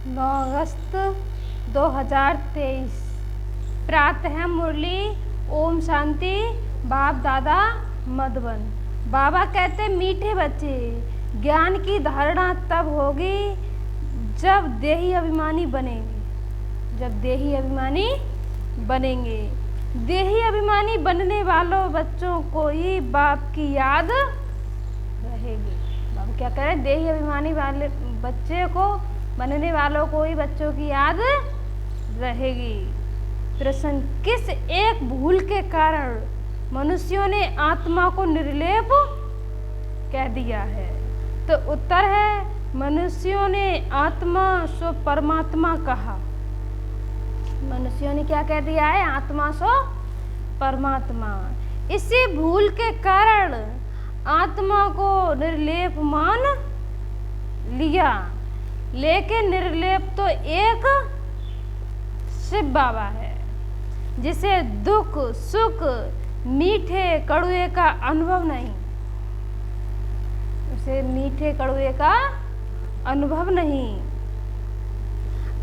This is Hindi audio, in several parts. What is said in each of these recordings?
9 अगस्त 2023। प्रातः मुरली। ओम शांति। बाप दादा मधुबन। बाबा कहते मीठे बच्चे, ज्ञान की धारणा तब होगी जब देही अभिमानी बनेंगे। जब देही अभिमानी बनेंगे। देही अभिमानी बनने वालों बच्चों को ही बाप की याद रहेगी। बाबा क्या कह रहे हैं? देही अभिमानी वाले बच्चे को बनने वालों को ही बच्चों की याद रहेगी। प्रश्न, किस एक भूल के कारण मनुष्यों ने आत्मा को निर्लेप कह दिया है? तो उत्तर है, मनुष्यों ने आत्मा सो परमात्मा कहा। मनुष्यों ने क्या कह दिया है? आत्मा सो परमात्मा। इसी भूल के कारण आत्मा को निर्लेप मान लिया, लेकिन निर्लेप तो एक शिव बाबा है, जिसे दुख सुख मीठे कड़वे का अनुभव नहीं। उसे मीठे कड़वे का अनुभव नहीं।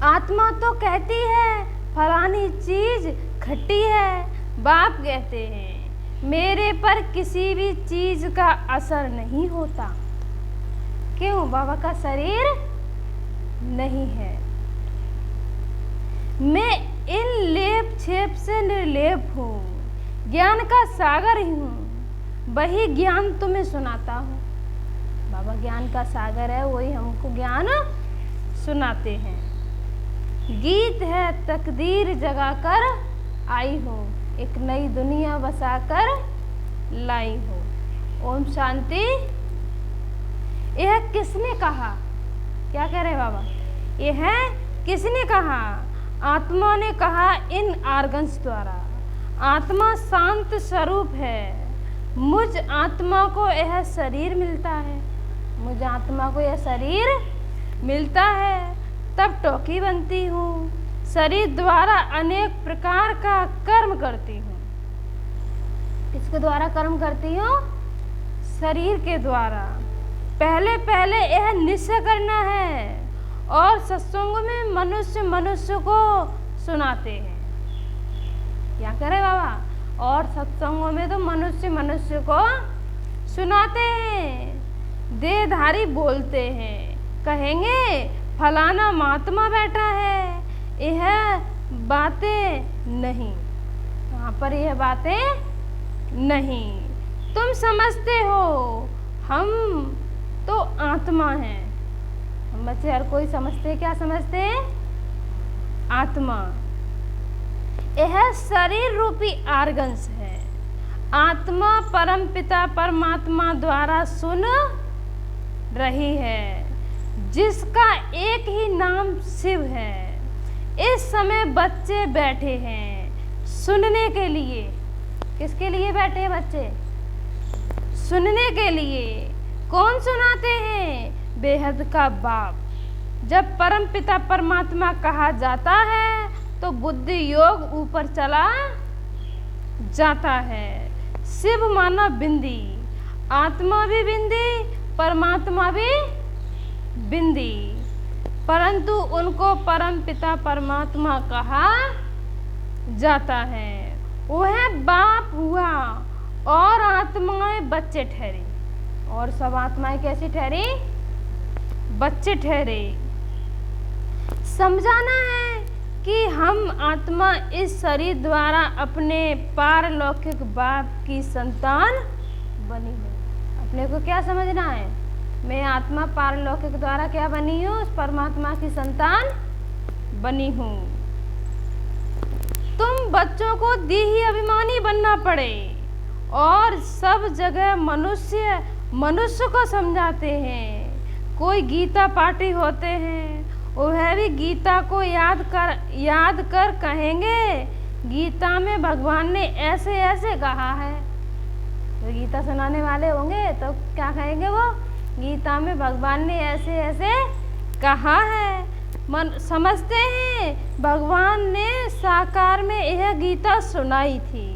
आत्मा तो कहती है फलानी चीज खट्टी है। बाप कहते हैं मेरे पर किसी भी चीज का असर नहीं होता। क्यों? बाबा का शरीर नहीं है। मैं इन लेप छेप से निर्लेप हूँ, ज्ञान का सागर ही हूँ, वही ज्ञान तुम्हें सुनाता हूँ। बाबा ज्ञान का सागर है, वही हमको ज्ञान सुनाते हैं। गीत है तकदीर जगाकर आई हो, एक नई दुनिया बसाकर लाई हो। ओम शांति। यह किसने कहा? क्या कह रहे बाबा? यह किसने कहा? आत्मा ने कहा इन आर्गन्स द्वारा। आत्मा शांत स्वरूप है। मुझ आत्मा को यह शरीर मिलता है। मुझ आत्मा को यह शरीर मिलता है, तब टोकी बनती हूँ। शरीर द्वारा अनेक प्रकार का कर्म करती हूँ। किसके द्वारा कर्म करती हूँ? शरीर के द्वारा। पहले पहले यह निश्चय करना है, और सत्संग में मनुष्य को सुनाते हैं। क्या करे बाबा? और सत्संगों में तो मनुष्य को सुनाते हैं। देहधारी बोलते हैं, कहेंगे फलाना महात्मा बैठा है। यह बातें नहीं, वहाँ पर यह बातें नहीं। तुम समझते हो हम तो आत्मा हैं। हम बच्चे हर कोई समझते, क्या समझते? आत्मा। यह शरीर रूपी आर्गन्स है। आत्मा परम पिता परमात्मा द्वारा सुन रही है, जिसका एक ही नाम शिव है। इस समय बच्चे बैठे हैं सुनने के लिए। किसके लिए बैठे हैं बच्चे? सुनने के लिए। कौन सुनाते हैं? बेहद का बाप। जब परम पिता परमात्मा कहा जाता है तो बुद्धि योग ऊपर चला जाता है। शिव माना बिंदी, आत्मा भी बिंदी, परमात्मा भी बिंदी, परंतु उनको परम पिता परमात्मा कहा जाता है। वह बाप हुआ और आत्माएं बच्चे ठहरी। और सब आत्माएं कैसी ठहरी? बच्चे ठहरे। समझाना है कि हम आत्मा इस शरीर द्वारा अपने पारलौकिक बाप की संतान बनी है। अपने को क्या समझना है? मैं आत्मा पारलौकिक द्वारा क्या बनी हूँ? उस परमात्मा की संतान बनी हूँ। तुम बच्चों को देही अभिमानी बनना पड़े, और सब जगह मनुष्य को समझाते हैं। कोई गीता पाठी होते हैं, वह भी गीता को याद कर कहेंगे गीता में भगवान ने ऐसे ऐसे कहा है। तो गीता सुनाने वाले होंगे तो क्या कहेंगे? वो गीता में भगवान ने ऐसे ऐसे कहा है। समझते हैं भगवान ने साकार में यह गीता सुनाई थी।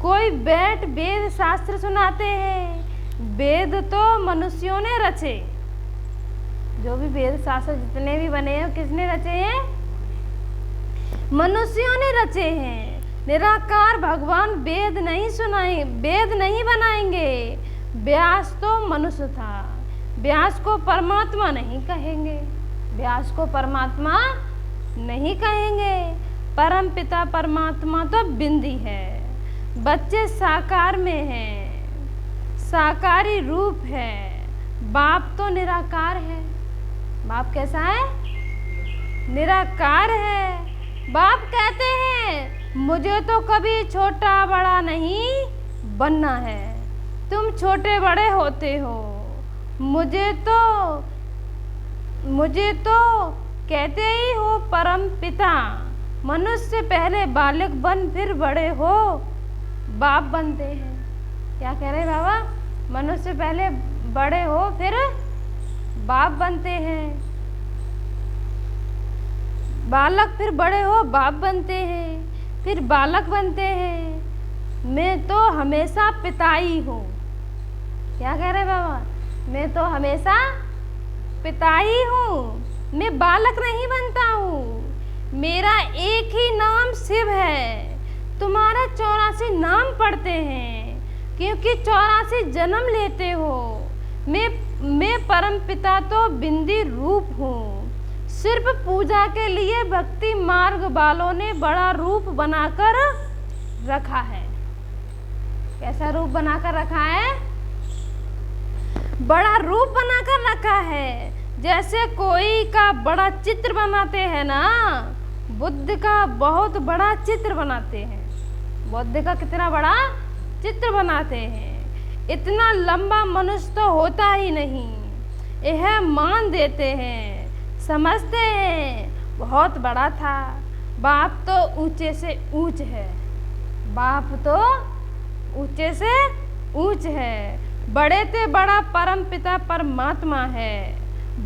कोई बैठ वेद शास्त्र सुनाते हैं। वेद तो मनुष्यों ने रचे, जो भी वेद शास्त्र जितने भी बने हैं किसने रचे हैं? मनुष्यों ने रचे हैं। निराकार भगवान वेद नहीं सुनाए, वेद नहीं बनाएंगे। व्यास तो मनुष्य था, व्यास को परमात्मा नहीं कहेंगे, व्यास को परमात्मा नहीं कहेंगे। परम पिता परमात्मा तो बिंदी है। बच्चे साकार में हैं, साकारी रूप है। बाप तो निराकार है। बाप कैसा है? निराकार है। बाप कहते हैं मुझे तो कभी छोटा बड़ा नहीं बनना है, तुम छोटे बड़े होते हो। मुझे तो कहते ही हो परम पिता। मनुष्य पहले बालक बन फिर बड़े हो बाप बनते हैं। क्या कह रहे बाबा? मनुष्य पहले बड़े हो फिर बाप बनते हैं, बालक फिर बड़े हो बाप बनते हैं, फिर बालक बनते हैं। मैं तो हमेशा पिता ही हूँ। क्या कह रहे बाबा? मैं तो हमेशा पिता ही हूँ, मैं बालक नहीं बनता हूँ। मेरा एक ही नाम शिव है, तुम्हारा 84 नाम पढ़ते हैं, क्योंकि 84 जन्म लेते हो। मैं परम पिता तो बिंदी रूप हूँ। सिर्फ पूजा के लिए भक्ति मार्ग वालों ने बड़ा रूप बनाकर रखा है। कैसा रूप बनाकर रखा है? बड़ा रूप बनाकर रखा है। जैसे कोई का बड़ा चित्र बनाते हैं ना, बुद्ध का बहुत बड़ा चित्र बनाते हैं। बुद्ध का कितना बड़ा चित्र बनाते हैं। इतना लंबा मनुष्य तो होता ही नहीं, यह मान देते हैं, समझते हैं बहुत बड़ा था। बाप तो ऊंचे से ऊंच है, बाप तो ऊंचे से ऊंच है। बड़े ते बड़ा परम पिता परमात्मा है।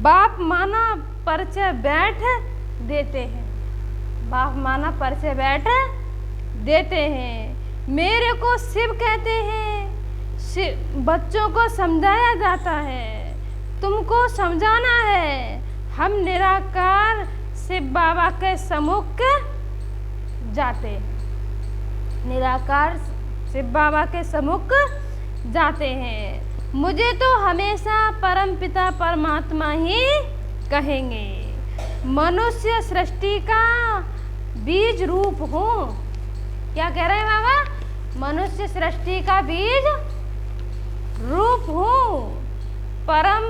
बाप माना परिचय बैठ देते हैं, बाप माना परिचय बैठ देते हैं। मेरे को शिव कहते हैं। बच्चों को समझाया जाता है, तुमको समझाना है। हम निराकार शिव बाबा के सम्मुख जाते हैं, निराकार शिव बाबा के सम्मुख जाते हैं। मुझे तो हमेशा परम पिता परमात्मा ही कहेंगे। मनुष्य सृष्टि का बीज रूप हूँ। क्या कह रहे हैं बाबा? मनुष्य सृष्टि का बीज रूप हूँ। परम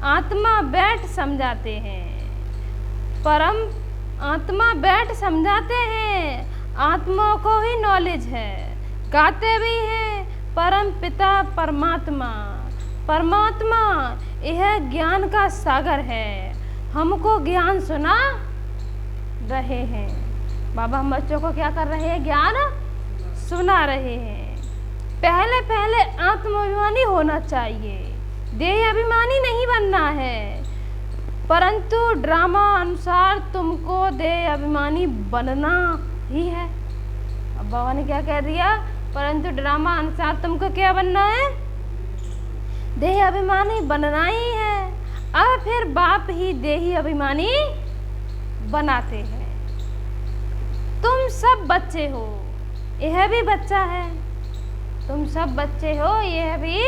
आत्मा बैठ समझाते हैं, परम आत्मा बैठ समझाते हैं। आत्मा को ही नॉलेज है, गाते भी हैं परम पिता परमात्मा। परमात्मा यह ज्ञान का सागर है, हमको ज्ञान सुना रहे हैं। बाबा हम बच्चों को क्या कर रहे हैं? ज्ञान सुना रहे हैं। पहले पहले आत्माभिमानी होना चाहिए, देह अभिमानी नहीं बनना है। परंतु ड्रामा अनुसार तुमको देह अभिमानी बनना ही है। अब बाबा ने क्या कह दिया? परंतु ड्रामा अनुसार तुमको क्या बनना है? देह अभिमानी बनना ही है। अब फिर बाप ही देही अभिमानी बनाते हैं। तुम सब बच्चे हो, यह भी बच्चा है। तुम सब बच्चे हो, यह भी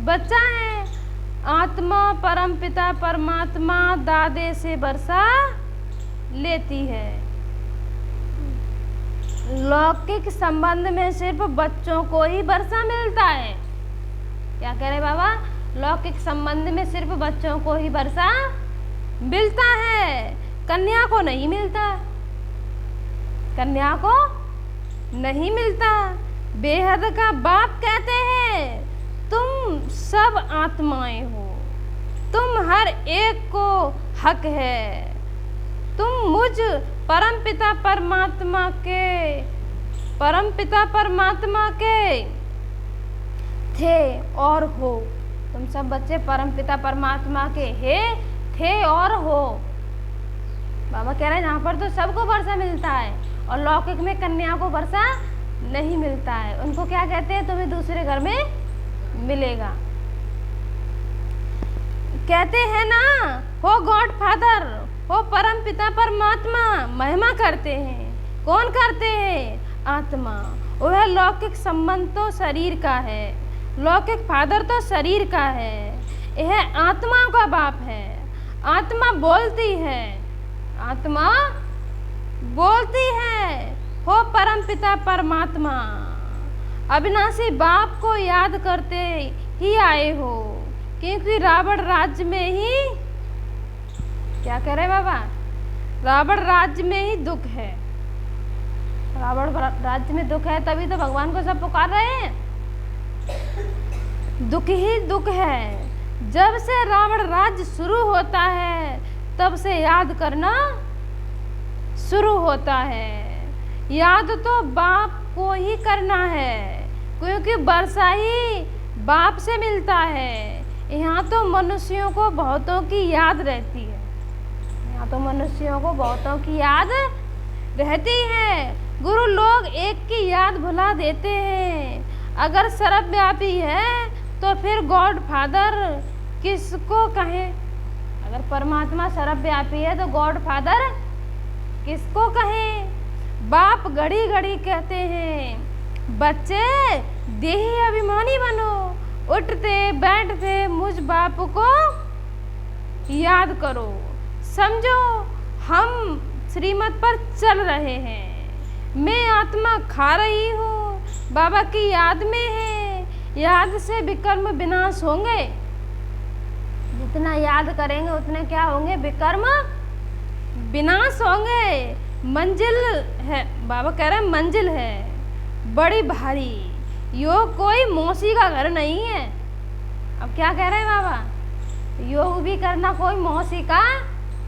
बच्चा है। आत्मा परम पिता परमात्मा दादे से वर्षा लेती है। लौकिक संबंध में सिर्फ बच्चों को ही वर्षा मिलता है। क्या कह रहे बाबा? लौकिक संबंध में सिर्फ बच्चों को ही वर्षा मिलता है, कन्या को नहीं मिलता, कन्या को नहीं मिलता। बेहद का बाप कहते हैं तुम सब आत्माएं हो, तुम हर एक को हक है। तुम मुझ परमपिता परमात्मा के थे और हो। तुम सब बच्चे परमपिता परमात्मा के हैं, थे और हो। बाबा कह रहे हैं यहाँ पर तो सबको वर्षा मिलता है और लौकिक में कन्या को वर्षा नहीं मिलता है। उनको क्या कहते हैं? तुम्हें दूसरे घर में मिलेगा। कहते हैं ना, हो गॉड फादर, हो परम पिता परमात्मा, महिमा करते हैं। कौन करते हैं? आत्मा। वह लौकिक संबंध तो शरीर का है, लौकिक फादर तो शरीर का है, यह आत्मा का बाप है। आत्मा बोलती है, आत्मा बोलती है, हो परम पिता परमात्मा, अविनाशी बाप को याद करते ही आए हो, क्योंकि रावण राज्य में ही, क्या कह रहे बाबा, रावण राज्य में ही दुख है। रावण राज्य में दुख है, तभी तो भगवान को सब पुकार रहे हैं। दुख ही दुख है। जब से रावण राज्य शुरू होता है तब से याद करना शुरू होता है। याद तो बाप को ही करना है, क्योंकि वर्षा ही बाप से मिलता है। यहाँ तो मनुष्यों को बहुतों की याद रहती है, यहाँ तो मनुष्यों को बहुतों की याद रहती है। गुरु लोग एक की याद भुला देते हैं। अगर सर्वव्यापी है तो फिर गॉड फादर किसको कहें? अगर परमात्मा सर्वव्यापी है तो गॉड फादर किसको कहें? बाप घड़ी घड़ी कहते हैं, बच्चे देही अभिमानी बनो, उठते बैठते मुझ बाप को याद करो। समझो हम श्रीमत पर चल रहे हैं, मैं आत्मा खा रही हूँ, बाबा की याद में है। याद से विकर्म विनाश होंगे, जितना याद करेंगे उतने क्या होंगे? विकर्म विनाश होंगे। मंजिल है, बाबा कह रहे हैं मंजिल है बड़ी भारी, योग कोई मौसी का घर नहीं है। अब क्या कह रहे हैं बाबा? योग भी करना कोई मौसी का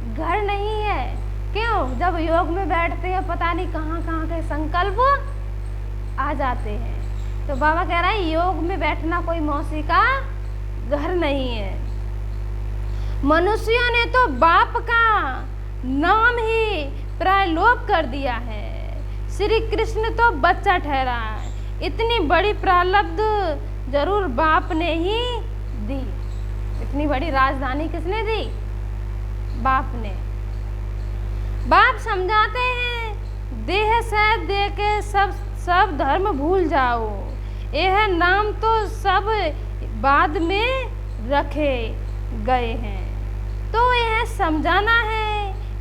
घर नहीं है। क्यों? जब योग में बैठते हैं पता नहीं कहाँ कहाँ के संकल्प आ जाते हैं। तो बाबा कह रहा है योग में बैठना कोई मौसी का घर नहीं है। मनुष्यों ने तो बाप का नाम ही प्राय लोप कर दिया है। श्री कृष्ण तो बच्चा ठहरा, इतनी बड़ी प्रारब्ध जरूर बाप ने ही दी। इतनी बड़ी राजधानी किसने दी? बाप ने। बाप समझाते हैं, देह से दे के सब धर्म भूल जाओ, यह नाम तो सब बाद में रखे गए हैं। तो यह समझाना है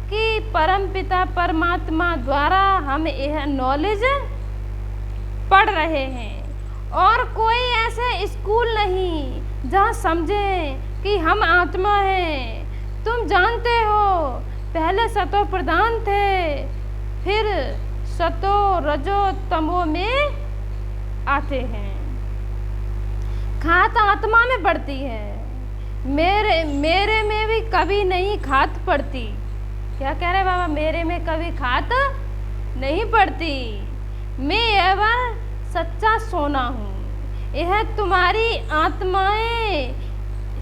कि परम पिता परमात्मा द्वारा हम यह नॉलेज पढ़ रहे हैं, और कोई ऐसे स्कूल नहीं जहाँ समझें कि हम आत्मा हैं। तुम जानते हो पहले सतो प्रधान थे, फिर सतो रजो तमो में आते हैं। खात आत्मा में पड़ती है, मेरे में भी कभी नहीं खात पड़ती। क्या कह रहे बाबा? मेरे में कभी खात नहीं पड़ती। मैं एवं सच्चा सोना हूँ, यह तुम्हारी आत्माएं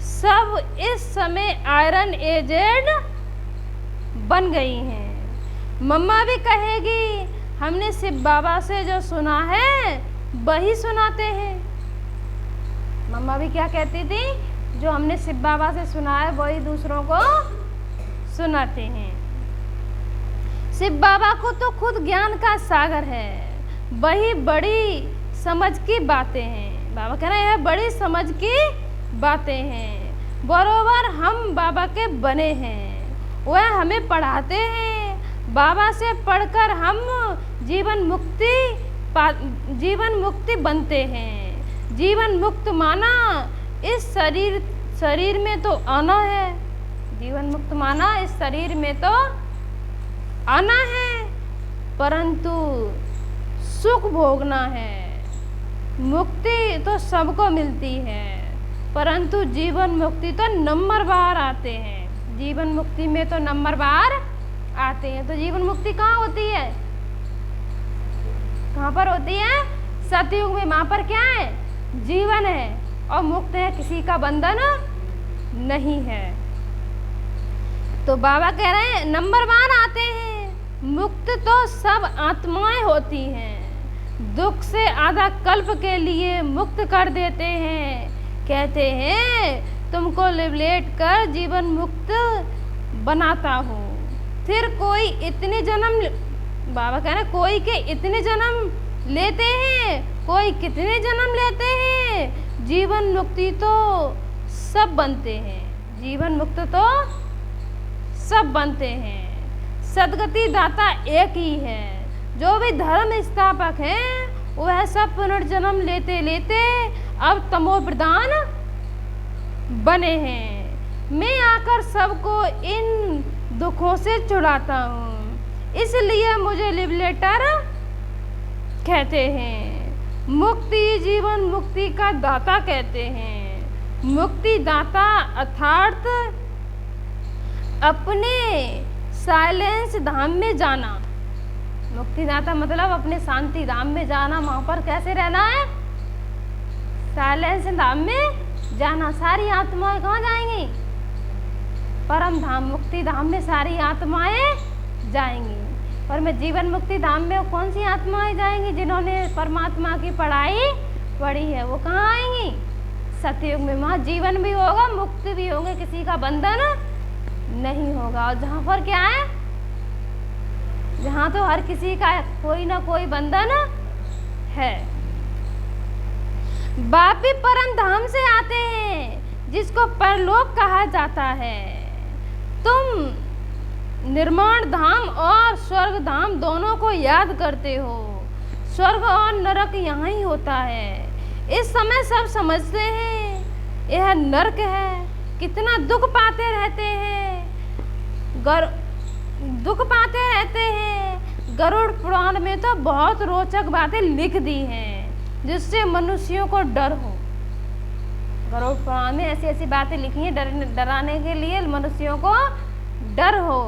सब इस समय आयरन एजेड बन गई हैं। मम्मा भी कहेगी, हमने शिव बाबा से जो सुना है वही सुनाते हैं। मम्मा भी क्या कहती थी? जो हमने शिव बाबा से सुना है वही दूसरों को सुनाते हैं। शिव बाबा को तो खुद ज्ञान का सागर है, वही बड़ी समझ की बातें हैं। बाबा कह रहे हैं यह बड़ी समझ की बातें हैं। बरोबर हम बाबा के बने हैं, वह हमें पढ़ाते हैं। बाबा से पढ़कर हम जीवन मुक्ति बनते हैं। जीवन मुक्त माना इस शरीर में तो आना है। जीवन मुक्त माना इस शरीर में तो आना है, परंतु सुख भोगना है। मुक्ति तो सबको मिलती है, परंतु जीवन मुक्ति तो नंबर बार आते हैं। जीवन मुक्ति में तो नंबर बार आते हैं। तो जीवन मुक्ति कहाँ होती है? कहाँ पर होती है? सतयुग में। वहाँ पर क्या है? जीवन है और मुक्त है, किसी का बंधन नहीं है। तो बाबा कह रहे हैं नंबर बार आते हैं। मुक्त तो सब आत्माएं होती हैं, दुख से आधा कल्प के लिए मुक्त कर देते हैं। कहते हैं तुमको लिबलेट कर जीवन मुक्त बनाता हूँ। फिर कोई इतने जन्म, बाबा कह रहे कोई के इतने जन्म लेते हैं, कोई कितने जन्म लेते हैं, जीवन मुक्ति तो सब बनते हैं, जीवन मुक्त तो सब बनते हैं। सदगति दाता एक ही है, जो भी धर्म स्थापक हैं वह सब पुनर्जन्म लेते लेते अब तमो प्रधान बने हैं। मैं आकर सबको इन दुखों से छुड़ाता हूँ, इसलिए मुझे लिबरेटर कहते हैं। मुक्ति जीवन मुक्ति का दाता कहते हैं। मुक्ति दाता अर्थात अपने साइलेंस धाम में जाना। मुक्तिदाता मतलब अपने शांति धाम में जाना। वहाँ पर कैसे रहना है? साइलेंस धाम में जाना। सारी आत्माएं कहाँ जाएंगी? परम धाम, मुक्ति धाम में सारी आत्माएं जाएंगी। पर मैं जीवन मुक्ति धाम में कौन सी आत्माएं जाएंगी? जिन्होंने परमात्मा की पढ़ाई पढ़ी है, वो कहाँ आएंगी? सतयुग में। वहाँ जीवन भी होगा, मुक्त भी होंगे, किसी का बंधन नहीं होगा। और जहाँ पर क्या है, जहाँ तो हर किसी का कोई ना कोई बंधन है। बापी परम धाम से आते हैं, जिसको परलोक कहा जाता है। तुम निर्माण धाम और स्वर्ग धाम दोनों को याद करते हो। स्वर्ग और नरक यहाँ ही होता है। इस समय सब समझते हैं यह नरक है। कितना दुख पाते रहते हैं, दुख पाते रहते हैं। गरुड़ पुराण में तो बहुत रोचक बातें लिख दी हैं, जिससे मनुष्यों को डर हो। गरुड़ पुराण में ऐसी ऐसी बातें लिखी हैं डराने के लिए, मनुष्यों को डर हो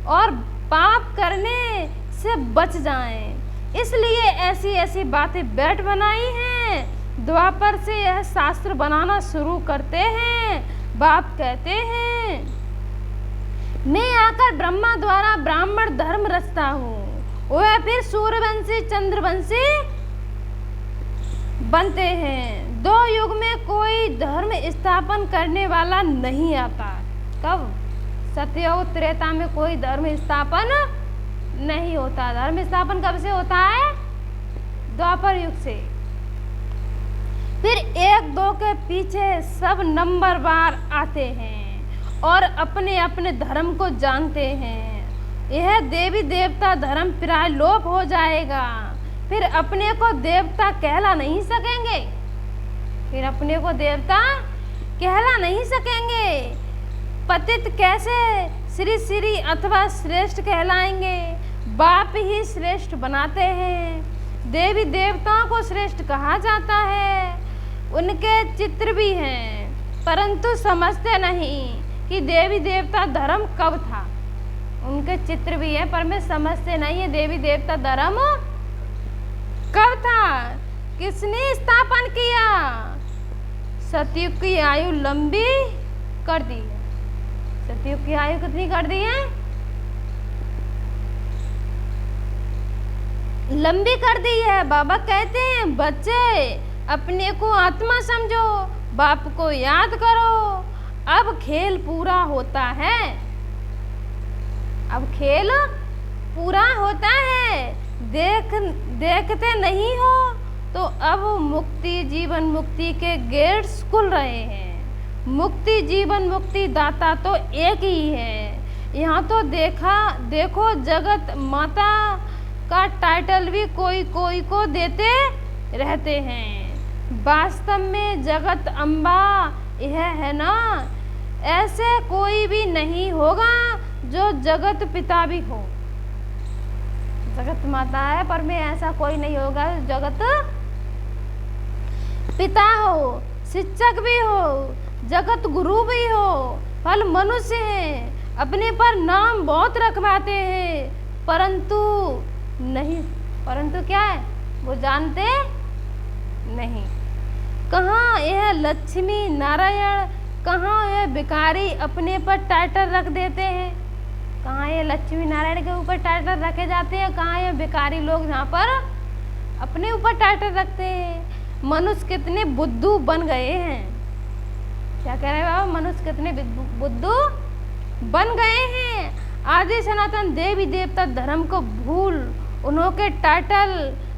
और पाप करने से बच जाएं। इसलिए ऐसी ऐसी बातें बैठ बनाई हैं। द्वापर से यह शास्त्र बनाना शुरू करते हैं। बाप कहते हैं, मैं आकर ब्रह्मा द्वारा ब्राह्मण धर्म रचता हूँ, वह फिर सूर्यवंशी चंद्रवंशी बनते हैं। दो युग में कोई धर्म स्थापन करने वाला नहीं आता। कब? सतयुग त्रेता में कोई धर्म स्थापन नहीं होता। धर्म स्थापन कब से होता है? द्वापर युग से। फिर एक दो के पीछे सब नंबरवार आते हैं और अपने अपने धर्म को जानते हैं। यह देवी देवता धर्म प्राय लोप हो जाएगा। फिर अपने को देवता कहला नहीं सकेंगे। फिर अपने को देवता कहला नहीं सकेंगे। पतित कैसे श्री श्री अथवा श्रेष्ठ कहलाएंगे? बाप ही श्रेष्ठ बनाते हैं। देवी देवताओं को श्रेष्ठ कहा जाता है। उनके चित्र भी हैं, परंतु समझते नहीं कि देवी देवता धर्म कब था। उनके चित्र भी है, पर मैं समझते नहीं है देवी देवता धर्म कब था, किसने स्थापन किया। सतयुग की आयु लंबी कर दी है। सतयुग की आयु कितनी कर दी है? लंबी कर दी है। बाबा कहते हैं, बच्चे अपने को आत्मा समझो, बाप को याद करो। अब खेल पूरा होता है। अब खेल पूरा होता है। देखते नहीं हो तो अब मुक्ति जीवन मुक्ति के गेट्स खुल रहे हैं। मुक्ति जीवन मुक्ति दाता तो एक ही है। यहाँ तो देखो जगत माता का टाइटल भी कोई कोई को देते रहते हैं। वास्तव में जगत अम्बा यह है ना। ऐसे कोई भी नहीं होगा जो जगत पिता भी हो। जगत माता है, पर में ऐसा कोई नहीं होगा जगत पिता हो, शिक्षक भी हो, जगत गुरु भी हो। फल मनुष्य हैं, अपने पर नाम बहुत रखवाते हैं, परंतु क्या है, वो जानते नहीं। कहाँ यह लक्ष्मी नारायण, कहाँ यह भिखारी अपने पर टाइटल रख देते हैं। कहाँ ये लक्ष्मी नारायण के ऊपर टाइटल रखे जाते हैं, कहाँ ये भिखारी लोग यहाँ पर अपने ऊपर टाइटल रखते हैं। मनुष्य कितने बुद्धू बन गए हैं। क्या कह रहे बाबा, मनुष्य कितने बुद्धू बन गए हैं। आदि सनातन देवी देवता धर्म को भूल उन्होंने टाइटल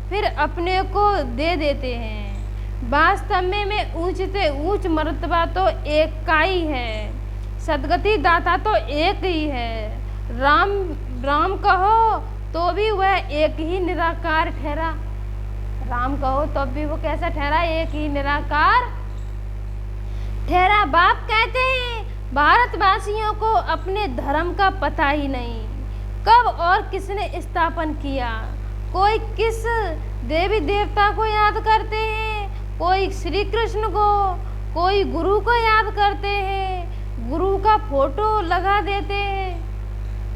फिर अपने को दे देते हैं। वास्तव में ऊंच से ऊंच मर्तबा तो एक का ही है, सदगति दाता तो एक ही है। राम राम कहो तो भी वह एक ही निराकार ठहरा। राम कहो तो भी वो कैसा ठहरा, एक ही निराकार ठहरा। बाप कहते हैं भारतवासियों को अपने धर्म का पता ही नहीं, कब और किसने स्थापन किया। कोई किस देवी देवता को याद करते हैं, कोई श्री कृष्ण को, कोई गुरु को याद करते हैं, गुरु का फोटो लगा देते हैं।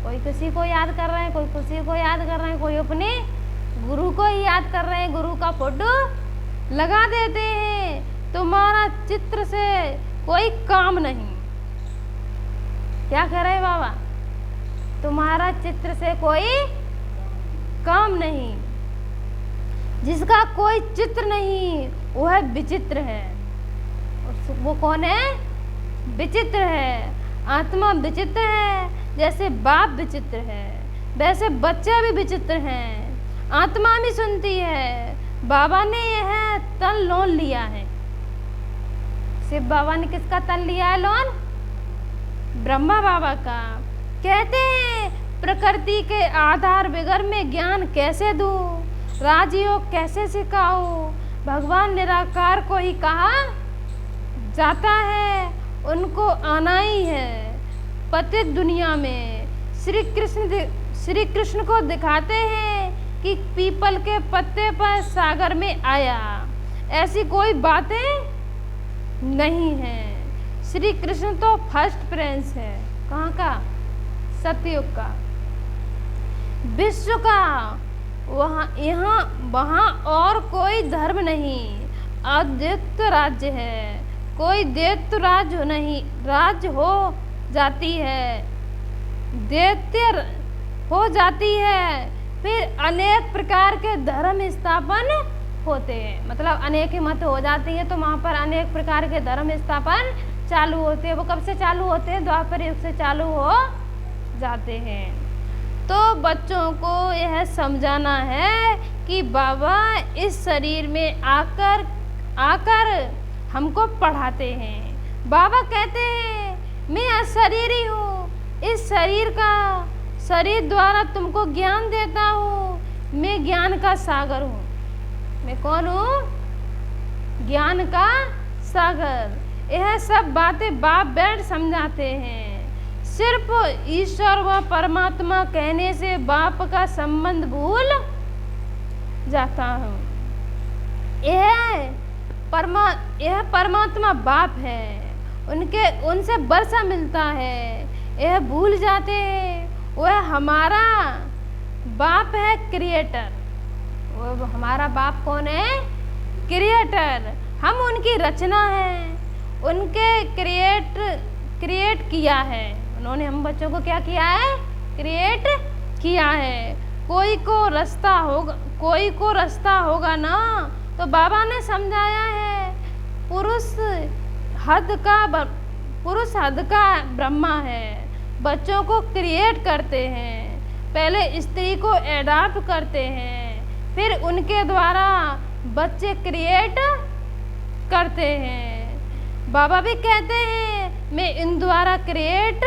कोई किसी को याद कर रहे हैं, कोई किसी को याद कर रहे हैं, कोई अपने गुरु को ही याद कर रहे हैं, गुरु का फोटो लगा देते हैं। तुम्हारा चित्र से कोई काम नहीं। क्या कह रहे बाबा, तुम्हारा चित्र से कोई काम नहीं। जिसका कोई चित्र नहीं वह विचित्र है। वो कौन है, विचित्र है। आत्मा विचित्र है, जैसे बाप विचित्र है वैसे बच्चे भी विचित्र हैं। आत्मा भी सुनती है। बाबा ने यह तन लोन लिया है। शिव बाबा ने किसका तन लिया है लोन, ब्रह्मा बाबा का। कहते हैं प्रकृति के आधार बिगर में ज्ञान कैसे दूं, राजयोग कैसे सिखाऊं। भगवान निराकार को ही कहा जाता है, उनको आना ही है पतित दुनिया में। श्री कृष्ण को दिखाते हैं कि पीपल के पत्ते पर सागर में आया, ऐसी कोई बातें नहीं है। श्री कृष्ण तो फर्स्ट प्रिंस है। कहाँ का, सतयुग का, विश्व का। वहाँ यहाँ वहाँ और कोई धर्म नहीं, अद्वितीय राज्य है। कोई दैत्य राज्य नहीं, राज्य हो जाती है, दैत्य हो जाती है। फिर अनेक प्रकार के धर्म स्थापन होते हैं, मतलब अनेक ही मत हो जाती है, तो वहाँ पर अनेक प्रकार के धर्म स्थापन चालू होते हैं। वो कब से चालू होते हैं, द्वापर युग से चालू हो जाते हैं। तो बच्चों को यह समझाना है कि बाबा इस शरीर में आकर हमको पढ़ाते हैं। बाबा कहते हैं मैं अशरीरी हूँ, इस शरीर द्वारा तुमको ज्ञान देता हूँ। मैं ज्ञान का सागर हूँ। मैं कौन हूँ, ज्ञान का सागर। यह सब बातें बाप बैठ समझाते हैं। सिर्फ ईश्वर व परमात्मा कहने से बाप का संबंध भूल जाता हूँ। यह परमात्मा बाप है, उनसे वर्षा मिलता है, यह भूल जाते हैं। वह हमारा बाप है क्रिएटर। वो हमारा बाप कौन है, क्रिएटर। हम उनकी रचना है, उनके क्रिएट किया है। उन्होंने हम बच्चों को क्या किया है, क्रिएट किया है। कोई को रास्ता होगा ना, तो बाबा ने समझाया है पुरुष हद का ब्रह्मा है। बच्चों को क्रिएट करते हैं, पहले स्त्री को एडाप्ट करते हैं, फिर उनके द्वारा बच्चे क्रिएट करते हैं। बाबा भी कहते हैं मैं इन द्वारा क्रिएट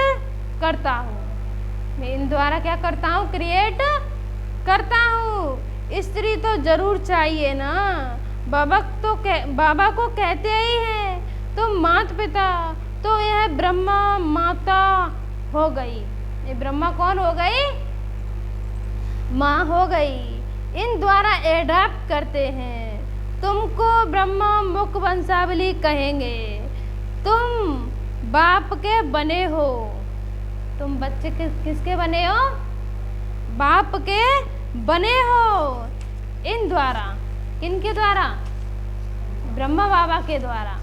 करता हूँ। मैं इन द्वारा क्या करता हूँ, क्रिएट करता हूँ। स्त्री तो जरूर चाहिए ना। बाबा को कहते ही हैं तो माता पिता, तो यह ब्रह्मा माता हो गई। ये ब्रह्मा कौन हो गई, माँ हो गई। इन द्वारा एडाप्ट करते हैं। तुमको ब्रह्मा मुख वंशावली कहेंगे। तुम बाप के बने हो। तुम बच्चे किसके बने हो, बाप के बने हो। इन द्वारा, किनके द्वारा, ब्रह्मा बाबा के द्वारा।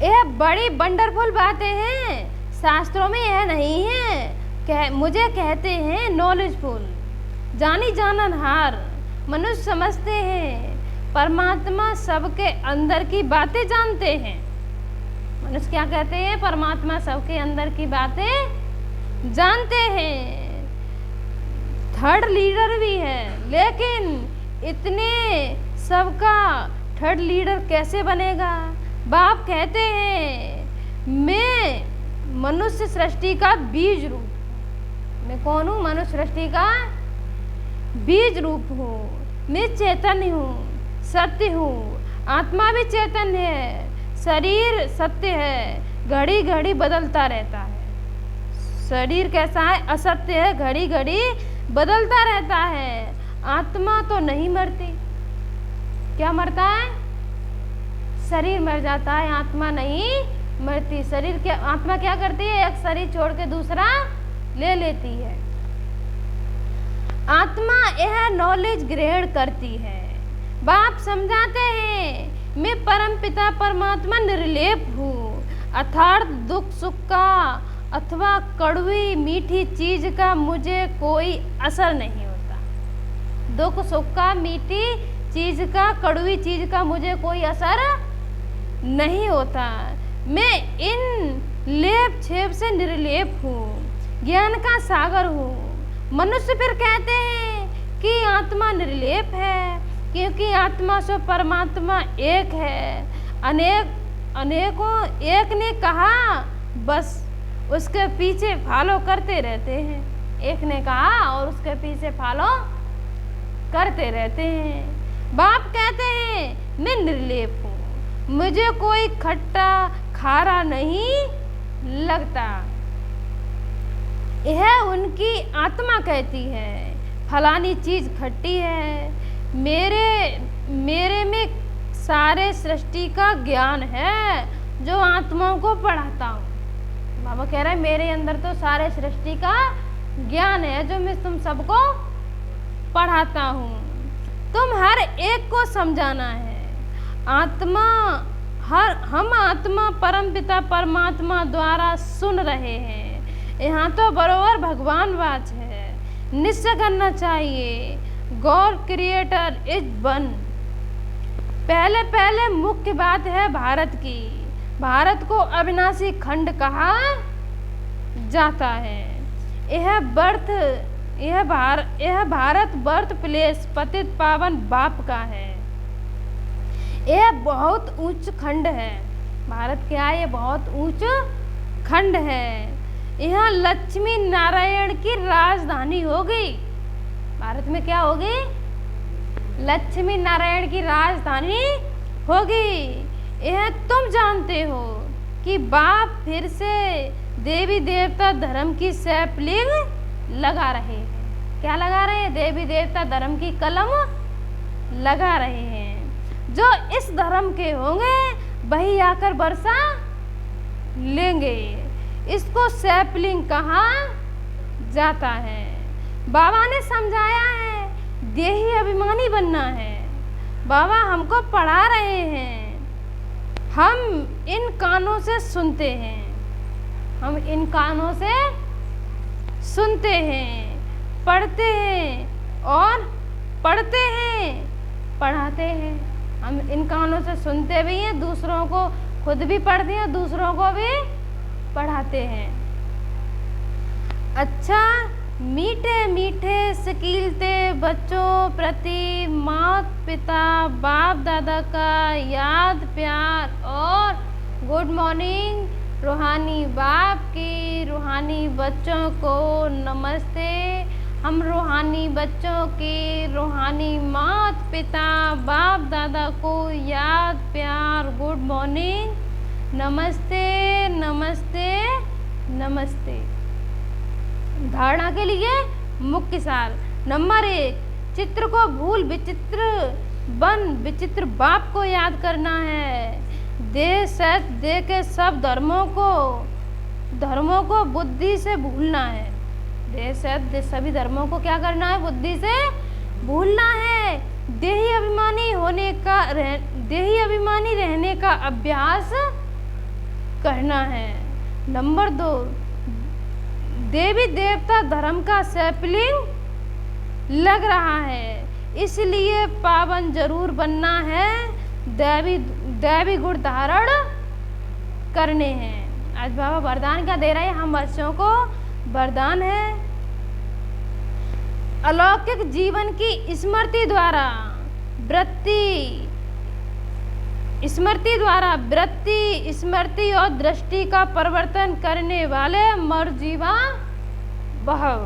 यह बड़ी वंडरफुल बातें हैं, शास्त्रों में यह नहीं है। मुझे कहते हैं नॉलेजफुल, जानी जाननहार। मनुष्य समझते हैं परमात्मा सबके अंदर की बातें जानते हैं। मनुष्य क्या कहते हैं? परमात्मा सबके अंदर की बातें जानते हैं, थर्ड लीडर भी है, लेकिन इतने सबका थर्ड लीडर कैसे बनेगा? बाप कहते हैं मैं मनुष्य सृष्टि का बीज रूप, मैं कौन हूँ? मनुष्य सृष्टि का बीज रूप हूँ, मैं चैतन्य हूँ, सत्य हूँ, आत्मा भी चैतन्य है, शरीर सत्य है, घड़ी घड़ी बदलता रहता है। शरीर कैसा है? असत्य है, घड़ी घड़ी बदलता रहता है। आत्मा तो नहीं मरती। क्या मरता है? शरीर मर जाता है, आत्मा नहीं मरती। शरीर क्या, आत्मा क्या करती है? एक शरीर छोड़ के दूसरा ले लेती है। आत्मा यह नॉलेज ग्रहण करती है। बाप समझाते हैं मैं परम पिता परमात्मा निर्लेप हूँ, अर्थात दुख सुख का अथवा कड़वी मीठी चीज का मुझे कोई असर नहीं होता। दुख सुख का, मीठी चीज का, कड़वी चीज का मुझे कोई असर नहीं होता। मैं इन लेप छेप से निर्लेप हूँ, ज्ञान का सागर हूँ। मनुष्य फिर कहते हैं कि आत्मा निर्लेप है, क्योंकि आत्मा से परमात्मा एक है। अनेकों एक ने कहा, बस उसके पीछे फॉलो करते रहते हैं। एक ने कहा और उसके पीछे फॉलो करते रहते हैं। बाप कहते हैं मैं निर्लेप हूँ, मुझे कोई खट्टा खारा नहीं लगता। यह उनकी आत्मा कहती है फलानी चीज खट्टी है। मेरे में सारे सृष्टि का ज्ञान है जो आत्माओं को पढ़ाता हूँ। बाबा कह रहा है मेरे अंदर तो सारे सृष्टि का ज्ञान है जो मैं तुम सबको पढ़ाता हूँ। तुम हर एक को समझाना है। हम आत्मा परम पिता परमात्मा द्वारा सुन रहे हैं। यहाँ तो बरोबर भगवान वाच है, निश्चय करना चाहिए। God creator is one. पहले मुख्य बात है भारत की। भारत को अविनाशी खंड कहा जाता है। यह भारत बर्थ प्लेस पतित पावन बाप का है। यह बहुत ऊंच खंड है। भारत क्या है? ये बहुत ऊंच खंड है। यहाँ लक्ष्मी नारायण की राजधानी होगी। भारत में क्या होगी? लक्ष्मी नारायण की राजधानी होगी। यह तुम जानते हो कि बाप फिर से देवी देवता धर्म की सैपलिंग लगा रहे हैं। क्या लगा रहे हैं? देवी देवता धर्म की कलम लगा रहे हैं। जो इस धर्म के होंगे वही आकर वर्षा लेंगे। इसको सैपलिंग कहा जाता है। बाबा ने समझाया है देही अभिमानी बनना है। बाबा हमको पढ़ा रहे हैं। हम इन कानों से सुनते हैं, हम इन कानों से सुनते हैं, पढ़ते हैं और पढ़ते हैं, पढ़ाते हैं। हम इन कानों से सुनते भी हैं, दूसरों को खुद भी पढ़ते हैं, दूसरों को भी पढ़ाते हैं। अच्छा, मीठे मीठे सिकीलते बच्चों प्रति माता पिता बाप दादा का याद प्यार और गुड मॉर्निंग। रूहानी बाप की रूहानी बच्चों को नमस्ते। हम रूहानी बच्चों के रूहानी माता पिता बाप दादा को याद प्यार गुड मॉर्निंग, नमस्ते नमस्ते नमस्ते। धारणा के लिए मुख्य सार। नंबर 1, चित्र को भूल विचित्र बन विचित्र बाप को याद करना है। देह सहित देह के सब धर्मों को बुद्धि से भूलना है। देह सहित सभी धर्मों को क्या करना है? बुद्धि से भूलना है। देही अभिमानी रहने का अभ्यास करना है। नंबर 2, देवी देवता धर्म का सैपलिंग लग रहा है, इसलिए पावन जरूर बनना है। दैवी गुण धारण करने हैं। आज बाबा वरदान क्या दे रहे हैं हम बच्चों को? वरदान है अलौकिक जीवन की स्मृति द्वारा वृत्ति, स्मृति और दृष्टि का परिवर्तन करने वाले मरजीवा भाव।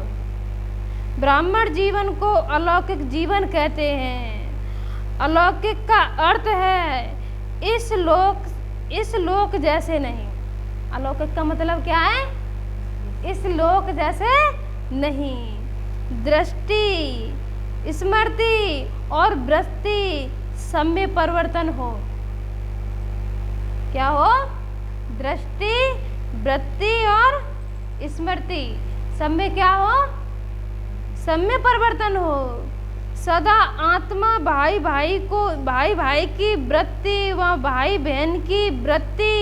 ब्राह्मण जीवन को अलौकिक जीवन कहते हैं। अलौकिक का अर्थ है इस लोक जैसे नहीं। अलौकिक का मतलब क्या है? इस लोक जैसे नहीं। दृष्टि, स्मृति और वृत्ति सब में परिवर्तन हो। क्या हो? दृष्टि, वृत्ति और स्मृति सब में क्या हो? सब में परिवर्तन हो। सदा आत्मा भाई भाई की वृत्ति व भाई बहन की वृत्ति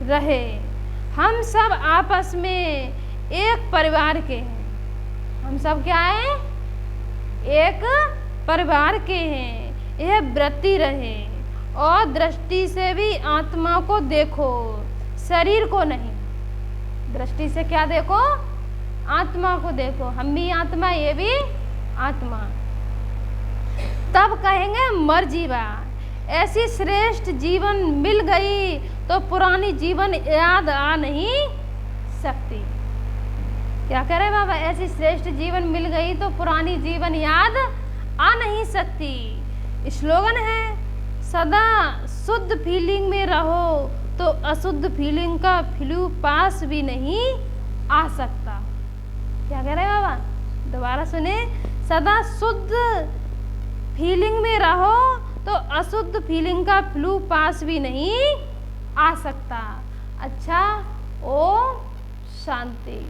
रहे। हम सब आपस में एक परिवार के हैं। हम सब क्या हैं? एक परिवार के हैं। यह वृत्ति रहे और दृष्टि से भी आत्मा को देखो, शरीर को नहीं। दृष्टि से क्या देखो? आत्मा को देखो। हम भी आत्मा, ये भी आत्मा। तब कहेंगे मरजीवा। ऐसी श्रेष्ठ जीवन मिल गई तो पुरानी जीवन याद आ नहीं सकती। क्या कह रहे बाबा? ऐसी श्रेष्ठ जीवन मिल गई तो पुरानी जीवन याद आ नहीं सकती। स्लोगन है सदा शुद्ध फीलिंग में रहो तो अशुद्ध फीलिंग का फ्लू पास भी नहीं आ सकता। क्या कह रहे बाबा? दोबारा सुने। सदा शुद्ध फीलिंग में रहो तो अशुद्ध फीलिंग का फ्लू पास भी नहीं आ सकता। अच्छा, ओम शांति।